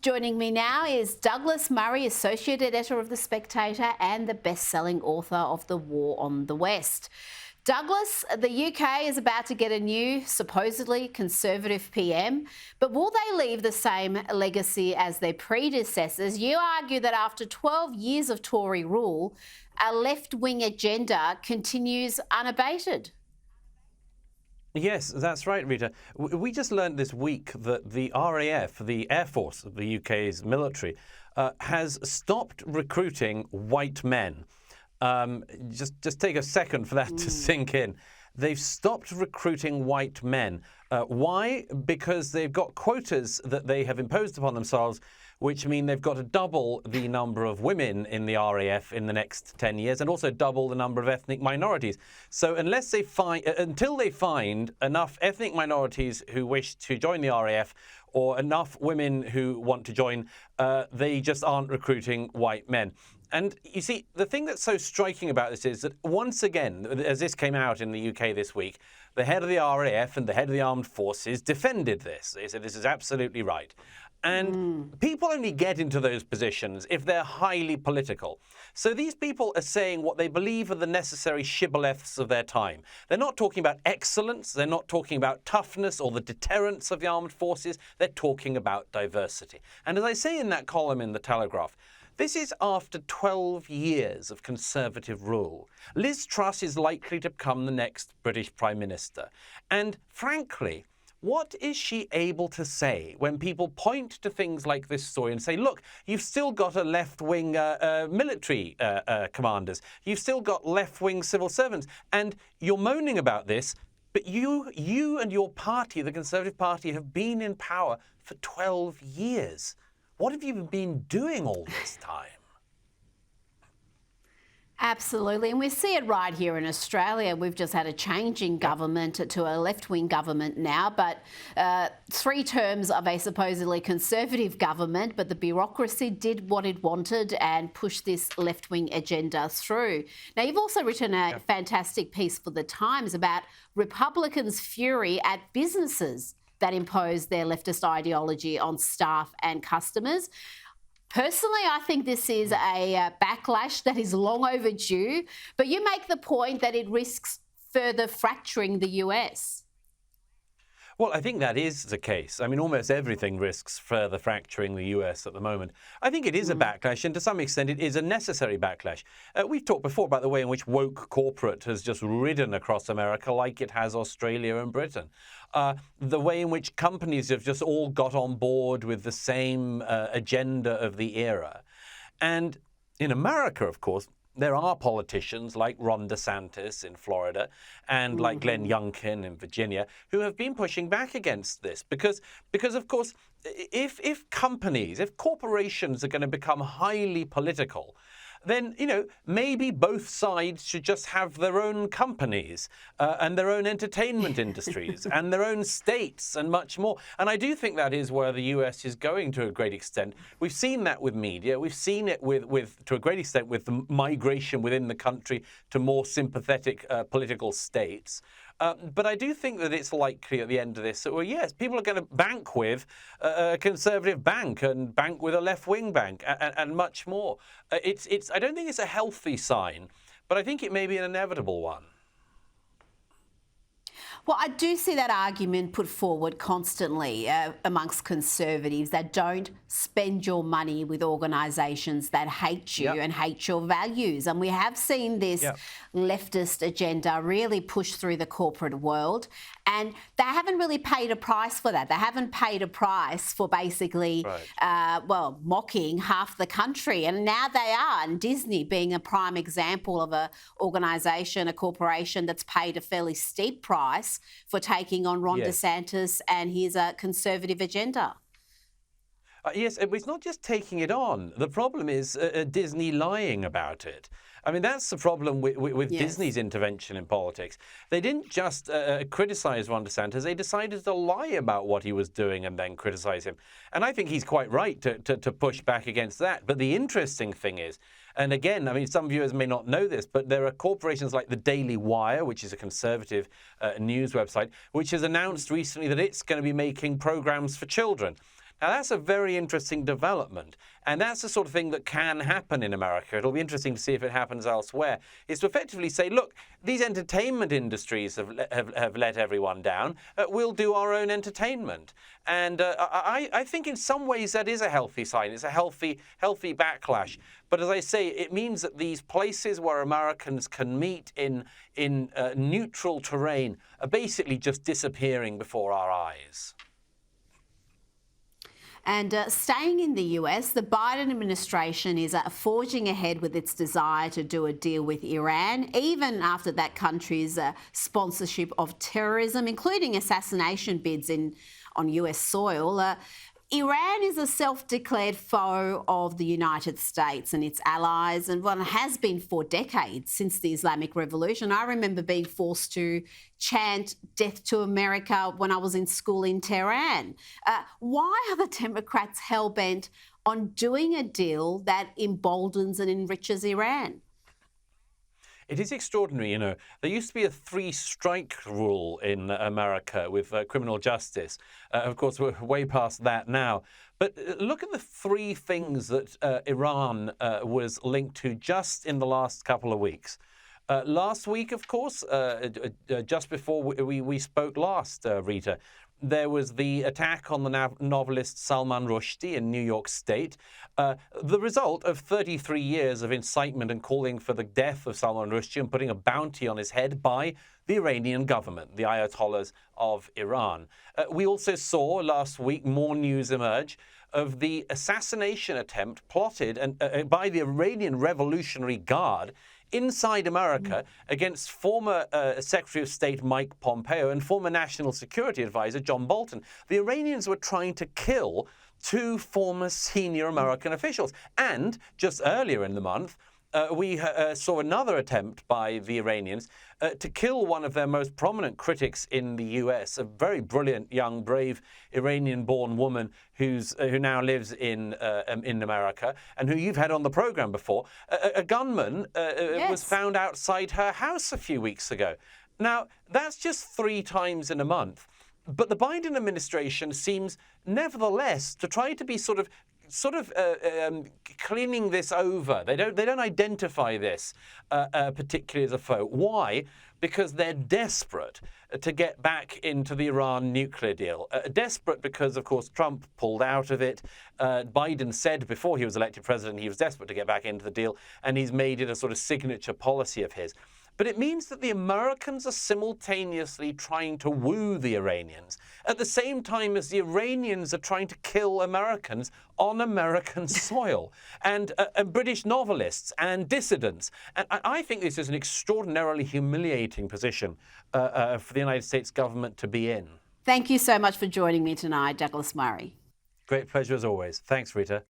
Joining me now is Douglas Murray, Associate Editor of The Spectator and the best-selling author of The War on the West. Douglas, the UK is about to get a new, supposedly conservative PM, but will they leave the same legacy as their predecessors? You argue that after 12 years of Tory rule, a left-wing agenda continues unabated. Yes, that's right, Rita. We just learned this week that the RAF, the Air Force of the UK's military, has stopped recruiting white men. Just take a second for that to sink in. They've stopped recruiting white men. Why? Because they've got quotas that they have imposed upon themselves, which mean they've got to double the number of women in the RAF in the next 10 years and also double the number of ethnic minorities. So until they find enough ethnic minorities who wish to join the RAF or enough women who want to join, they just aren't recruiting white men. And you see, the thing that's so striking about this is that once again, as this came out in the UK this week, the head of the RAF and the head of the armed forces defended this. They said this is absolutely right. And people only get into those positions if they're highly political. So these people are saying what they believe are the necessary shibboleths of their time. They're not talking about excellence. They're not talking about toughness or the deterrence of the armed forces. They're talking about diversity. And as I say in that column in The Telegraph, this is after 12 years of Conservative rule. Liz Truss is likely to become the next British Prime Minister. And frankly, what is she able to say when people point to things like this story and say, look, you've still got a left-wing military commanders. You've still got left-wing civil servants. And you're moaning about this, but you and your party, the Conservative Party, have been in power for 12 years. What have you been doing all this time? Absolutely, and we see it right here in Australia. We've just had a change in government to a left-wing government now, but 3 terms of a supposedly conservative government, but the bureaucracy did what it wanted and pushed this left-wing agenda through. Now, you've also written a fantastic piece for The Times about Republicans' fury at businesses that impose their leftist ideology on staff and customers. Personally, I think this is a backlash that is long overdue, but you make the point that it risks further fracturing the US. Well, I think that is the case. I mean, almost everything risks further fracturing the US at the moment. I think it is a backlash, and to some extent it is a necessary backlash. We've talked before about the way in which woke corporate has just ridden across America like it has Australia and Britain. The way in which companies have just all got on board with the same agenda of the era. And in America, of course, there are politicians like Ron DeSantis in Florida and like Glenn Youngkin in Virginia who have been pushing back against this because of course, if corporations are going to become highly political, then, maybe both sides should just have their own companies and their own entertainment industries and their own states and much more. And I do think that is where the US is going to a great extent. We've seen that with media. We've seen it with to a great extent with the migration within the country to more sympathetic political states. But I do think that it's likely at the end of this that, well, yes, people are going to bank with a conservative bank and bank with a left-wing bank and much more. I don't think it's a healthy sign, but I think it may be an inevitable one. Well, I do see that argument put forward constantly amongst Conservatives that don't spend your money with organisations that hate you and hate your values. And we have seen this leftist agenda really push through the corporate world. And they haven't really paid a price for that. They haven't paid a price for basically, mocking half the country. And now they are. And Disney being a prime example of an organisation, a corporation that's paid a fairly steep price for taking on Ron DeSantis and his conservative agenda. Yes, it's not just taking it on. The problem is Disney lying about it. I mean, that's the problem with Disney's intervention in politics. They didn't just criticize Ron DeSantis. They decided to lie about what he was doing and then criticize him. And I think he's quite right to push back against that. But the interesting thing is, and again, I mean, some viewers may not know this, but there are corporations like the Daily Wire, which is a conservative news website, which has announced recently that it's going to be making programs for children. Now, that's a very interesting development, and that's the sort of thing that can happen in America. It'll be interesting to see if it happens elsewhere, is to effectively say, look, these entertainment industries have let everyone down. We'll do our own entertainment. And I think in some ways that is a healthy sign. It's a healthy backlash. But as I say, it means that these places where Americans can meet in neutral terrain are basically just disappearing before our eyes. And staying in the US, the Biden administration is forging ahead with its desire to do a deal with Iran, even after that country's sponsorship of terrorism, including assassination bids on US soil. Iran is a self-declared foe of the United States and its allies, and one has been for decades since the Islamic Revolution. I remember being forced to chant "Death to America" when I was in school in Tehran. Why are the Democrats hell-bent on doing a deal that emboldens and enriches Iran? It is extraordinary, you know. There used to be a 3-strike rule in America with criminal justice. Of course, we're way past that now. But look at the 3 things that Iran was linked to just in the last couple of weeks. Last week, of course, just before we spoke last, Rita, there was the attack on the novelist Salman Rushdie in New York State, the result of 33 years of incitement and calling for the death of Salman Rushdie and putting a bounty on his head by the Iranian government, the Ayatollahs of Iran. We also saw last week more news emerge of the assassination attempt plotted by the Iranian Revolutionary Guard inside America against former Secretary of State Mike Pompeo and former National Security Advisor John Bolton. The Iranians were trying to kill 2 former senior American officials. And just earlier in the month, we saw another attempt by the Iranians to kill one of their most prominent critics in the US, a very brilliant, young, brave Iranian-born woman who now lives in America and who you've had on the program before. A gunman was found outside her house a few weeks ago. Now, that's just 3 times in a month. But the Biden administration seems, nevertheless, to try to be sort of cleaning this over. They don't identify this particularly as a foe. Why? Because they're desperate to get back into the Iran nuclear deal. Desperate because, of course, Trump pulled out of it. Biden said before he was elected president he was desperate to get back into the deal, and he's made it a sort of signature policy of his. But it means that the Americans are simultaneously trying to woo the Iranians at the same time as the Iranians are trying to kill Americans on American soil and British novelists and dissidents. And I think this is an extraordinarily humiliating position for the United States government to be in. Thank you so much for joining me tonight, Douglas Murray. Great pleasure as always. Thanks, Rita.